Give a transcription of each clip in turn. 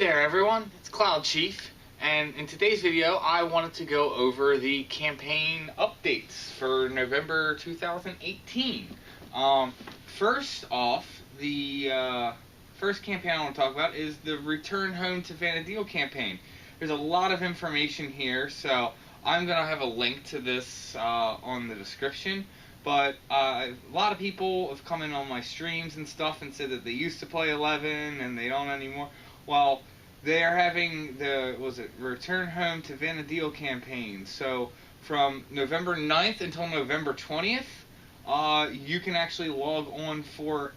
there everyone, it's Cloudchief, and in today's video I wanted to go over the campaign updates for November 2018. First off, the first campaign I want to talk about is the Return Home to Vana campaign. There's a lot of information here, so I'm going to have a link to this on the description. But a lot of people have come in on my streams and stuff and said that they used to play 11 and they don't anymore. Well, they are having the, Return Home to Vana campaign. So from November 9th until November 20th, you can actually log on for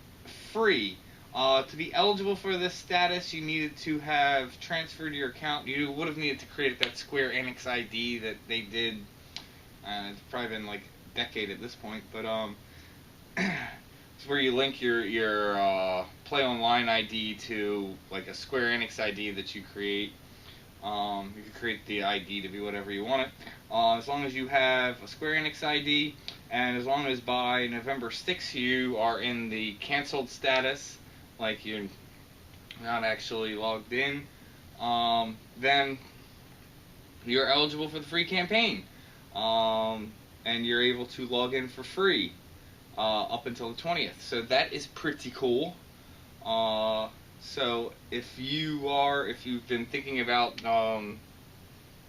free. To be eligible for this status, you needed to have transferred your account. You would have needed to create that Square Enix ID that they did. It's probably been like a decade at this point, but it's where you link your Play Online ID to like a Square Enix ID that you create. You can create the ID to be whatever you want it. As long as you have a Square Enix ID, and as long as by November 6th you are in the canceled status, like you're not actually logged in, then you're eligible for the free campaign. And you're able to log in for free up until the 20th. So that is pretty cool. So if you've been thinking about trying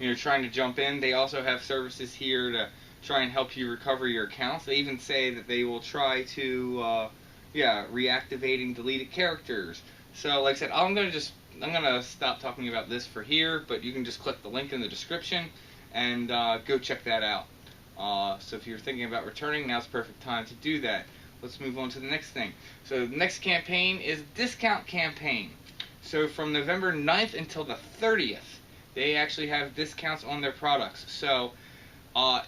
to jump in, they also have services here to try and help you recover your accounts. They even say that they will try to reactivating deleted characters. So like I said, I'm gonna stop talking about this for here, but you can just click the link in the description and go check that out. So if you're thinking about returning, now's the perfect time to do that. Let's move on to the next thing. So the next campaign is Discount Campaign. So from November 9th until the 30th, they actually have discounts on their products. So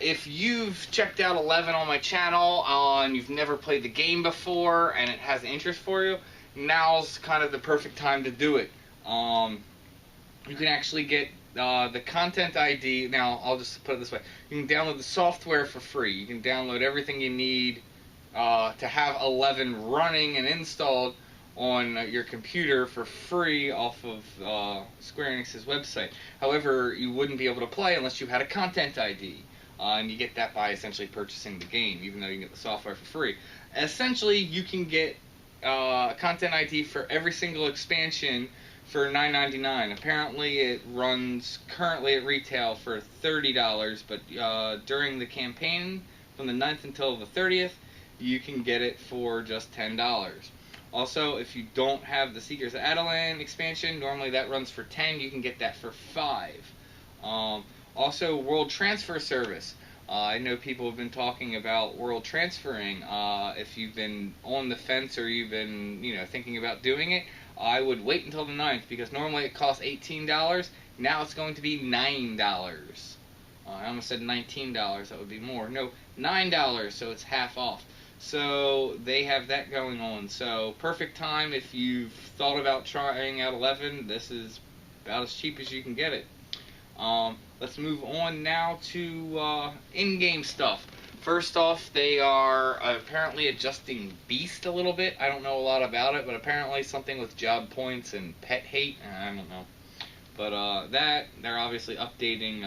if you've checked out 11 on my channel and you've never played the game before and it has interest for you, now's kind of the perfect time to do it. You can actually get the content ID. Now, I'll just put it this way. You can download the software for free. You can download everything you need to have 11 running and installed on your computer for free off of Square Enix's website. However, you wouldn't be able to play unless you had a content ID. And you get that by essentially purchasing the game, even though you can get the software for free. Essentially, you can get content ID for every single expansion for $9.99. Apparently it runs currently at retail for $30, but during the campaign from the 9th until the 30th, you can get it for just $10. Also, if you don't have the Seekers of Adelan expansion, normally that runs for $10, you can get that for $5. Also, World Transfer Service. I know people have been talking about world transferring. If you've been on the fence or you've been thinking about doing it, I would wait until the 9th, because normally it costs $18. Now it's going to be $9. I almost said $19. That would be more. No, $9, so it's half off. So they have that going on. So perfect time if you've thought about trying out 11. This is about as cheap as you can get it. Let's move on now to in-game stuff. First off, they are apparently adjusting Beast a little bit. I don't know a lot about it, but apparently something with job points and pet hate. I don't know. But they're obviously updating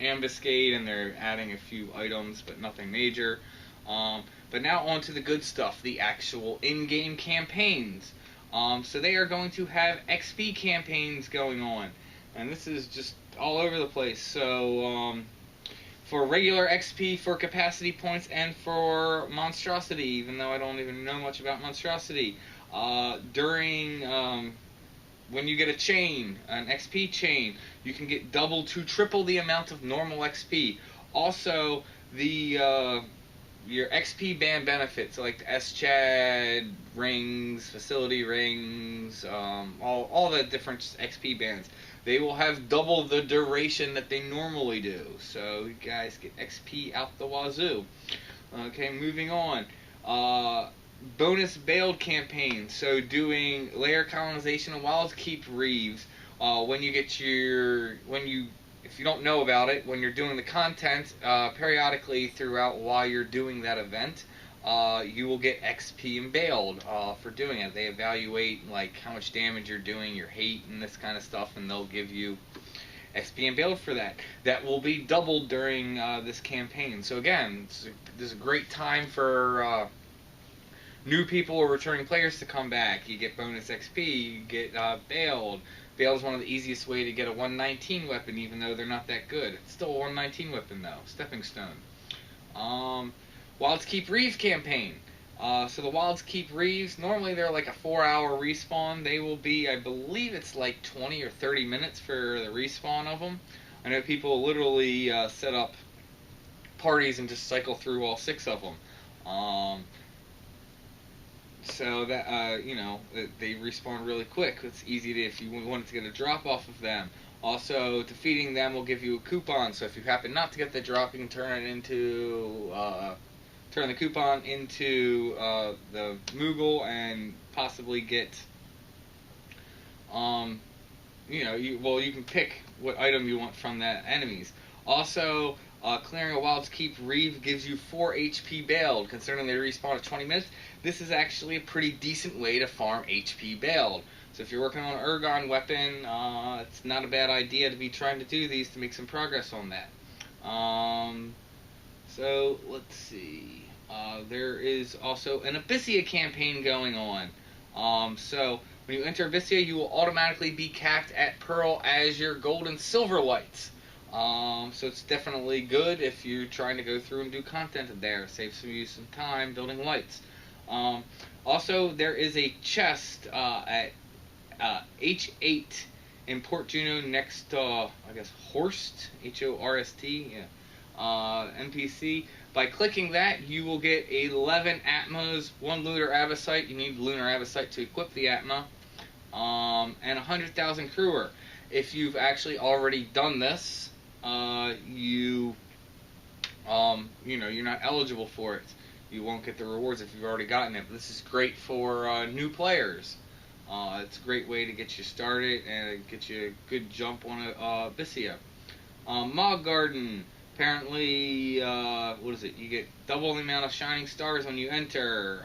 Ambuscade, and they're adding a few items, but nothing major. But now on to the good stuff, the actual in-game campaigns. So they are going to have XP campaigns going on. And this is just all over the place. So for regular XP, for capacity points, and for monstrosity, even though I don't even know much about monstrosity, during when you get a chain, an XP chain, you can get double to triple the amount of normal XP. Also, the your XP band benefits, like the SCHAD rings, facility rings, all the different XP bands, they will have double the duration that they normally do. So you guys get XP out the wazoo. Okay, moving on. Bonus bailed campaign. So doing layer colonization and wild keep Reeves. When you get if you don't know about it, when you're doing the content periodically throughout while you're doing that event, you will get XP and bailed for doing it. They evaluate like how much damage you're doing, your hate, and this kind of stuff, and they'll give you XP and bailed for that. That will be doubled during this campaign. So again, this is a great time for new people or returning players to come back. You get bonus XP, you get bailed. Bailed is one of the easiest way to get a 119 weapon, even though they're not that good. It's still a 119 weapon though, stepping stone. Wilds Keep Reeve Campaign. So the Wilds Keep Reeves, normally they're like a 4-hour respawn. They will be, I believe it's like 20 or 30 minutes for the respawn of them. I know people literally set up parties and just cycle through all 6 of them. So that, you know, they respawn really quick. It's easy to, if you wanted to get a drop off of them. Also, defeating them will give you a coupon, so if you happen not to get the drop, you can turn it into, turn the coupon into the Moogle and possibly get, you know, you can pick what item you want from the enemies. Also, clearing a Wilds Keep Reeve gives you 4 HP bailed. Considering they respawn at 20 minutes, this is actually a pretty decent way to farm HP bailed. So if you're working on an Ergon weapon, it's not a bad idea to be trying to do these to make some progress on that. So, let's see. There is also an Abyssia campaign going on. So, when you enter Abyssia, you will automatically be capped at Pearl, Azure, Gold, and Silver lights. So it's definitely good if you're trying to go through and do content there. Saves you some time building lights. Also, there is a chest at H8 in Port Juno next to, I guess, Horst, H-O-R-S-T, yeah, NPC. By clicking that, you will get 11 Atmos, 1 Lunar Avocite. You need Lunar Avocite to equip the Atma, and 100,000 Crewer. If you've actually already done this, you know, you're not eligible for it. You won't get the rewards if you've already gotten it. But this is great for new players. It's a great way to get you started and get you a good jump on Abyssia. Mog Garden. Apparently, what is it? You get double the amount of shining stars when you enter.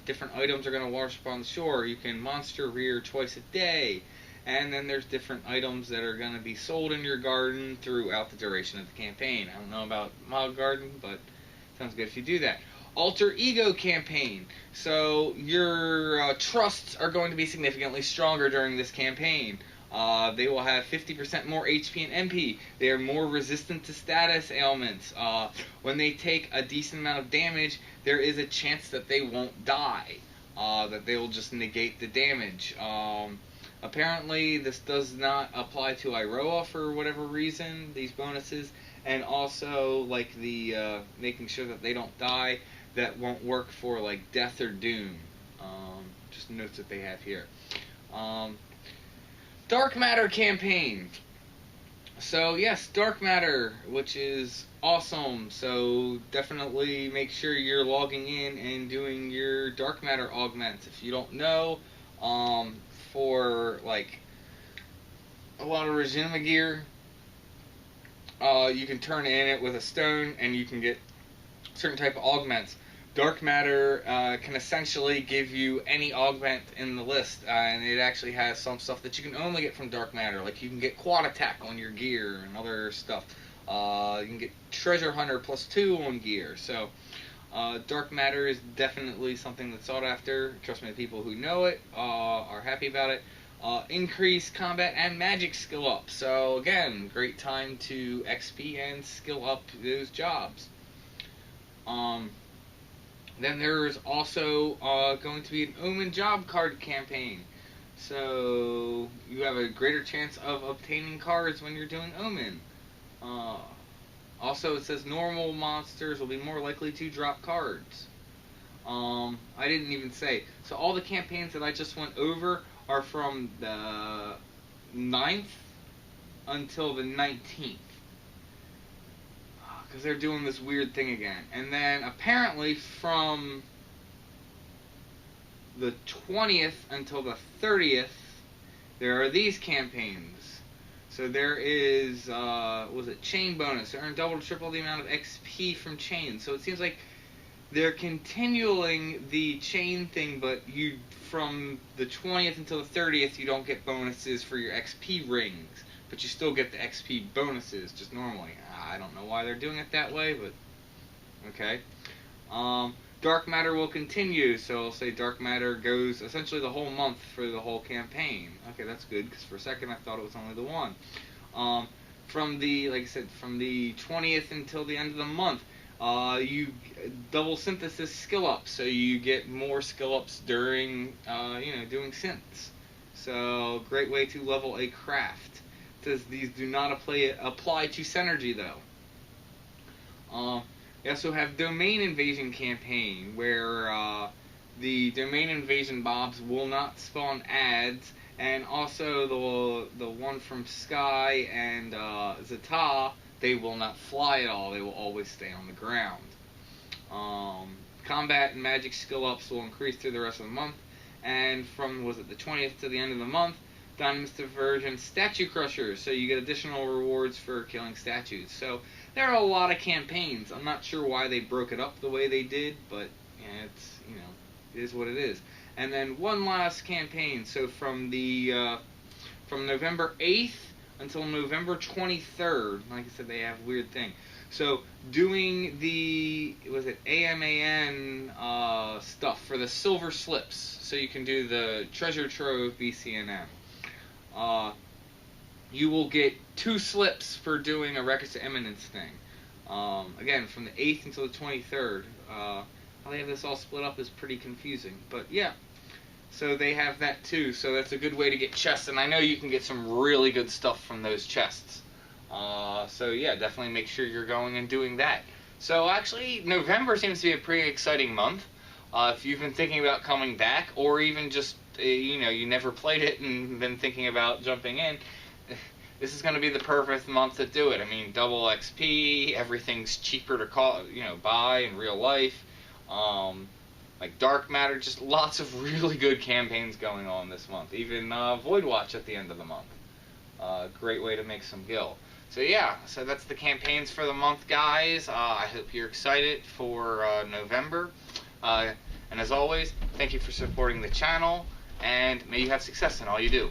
Different items are going to wash up on the shore. You can monster rear twice a day. And then there's different items that are going to be sold in your garden throughout the duration of the campaign. I don't know about Mog Garden, but sounds good if you do that. Alterego Campaign. So your trusts are going to be significantly stronger during this campaign. They will have 50% more HP and MP. They are more resistant to status ailments. When they take a decent amount of damage, there is a chance that they won't die. That they will just negate the damage. Apparently, this does not apply to Iroha for whatever reason, these bonuses. And also, like, the making sure that they don't die, that won't work for, like, Death or Doom. Just notes that they have here. Dark Matter Campaign. So, yes, Dark Matter, which is awesome. So, definitely make sure you're logging in and doing your Dark Matter augments. If you don't know, for, like, a lot of Regina gear, you can turn in it with a stone, and you can get certain type of augments. Dark Matter can essentially give you any augment in the list, and it actually has some stuff that you can only get from Dark Matter. Like, you can get Quad Attack on your gear and other stuff. You can get Treasure Hunter +2 on gear. So, Dark Matter is definitely something that's sought after. Trust me, the people who know it are happy about it. Increase combat and magic skill up. So, again, great time to XP and skill up those jobs. Then there's also going to be an Omen job card campaign. So you have a greater chance of obtaining cards when you're doing Omen. Also, it says normal monsters will be more likely to drop cards. I didn't even say. So all the campaigns that I just went over are from the 9th until the 19th. Because they're doing this weird thing again. And then, apparently, from the 20th until the 30th, there are these campaigns. So there is, was it chain bonus? Earn double to triple the amount of XP from chains. So it seems like they're continuing the chain thing, but you from the 20th until the 30th, you don't get bonuses for your XP rings, but you still get the XP bonuses just normally. I don't know why they're doing it that way, but okay. Dark Matter will continue, so I'll say Dark Matter goes essentially the whole month for the whole campaign. Okay, that's good, because for a second I thought it was only the one. From the, like I said, from the 20th until the end of the month, you double synthesis skill ups, so you get more skill ups during, doing synths. So, great way to level a craft. It says these do not apply to Synergy, though. You also have Domain Invasion Campaign, where the Domain Invasion mobs will not spawn ads, and also the one from Sky and Zeta, they will not fly at all. They will always stay on the ground. Combat and magic skill ups will increase through the rest of the month, and from the 20th to the end of the month, Dynamis Diversion Statue Crushers, so you get additional rewards for killing statues. So there are a lot of campaigns. I'm not sure why they broke it up the way they did, but yeah, it's, it is what it is. And then one last campaign. So from November 8th until November 23rd, like I said, they have a weird thing. So doing the AMAN stuff for the silver slips, so you can do the treasure trove BCNM. You will get 2 slips for doing a Records to Eminence thing. Again, from the 8th until the 23rd. How they have this all split up is pretty confusing, but yeah. So they have that too, so that's a good way to get chests, and I know you can get some really good stuff from those chests. So yeah, definitely make sure you're going and doing that. So actually, November seems to be a pretty exciting month. If you've been thinking about coming back, or even just, you never played it and been thinking about jumping in, this is going to be the perfect month to do it. I mean, double XP, everything's cheaper to buy in real life. Like Dark Matter, just lots of really good campaigns going on this month. Even Void Watch at the end of the month. Great way to make some gil. So yeah, so that's the campaigns for the month, guys. I hope you're excited for November. And as always, thank you for supporting the channel, and may you have success in all you do.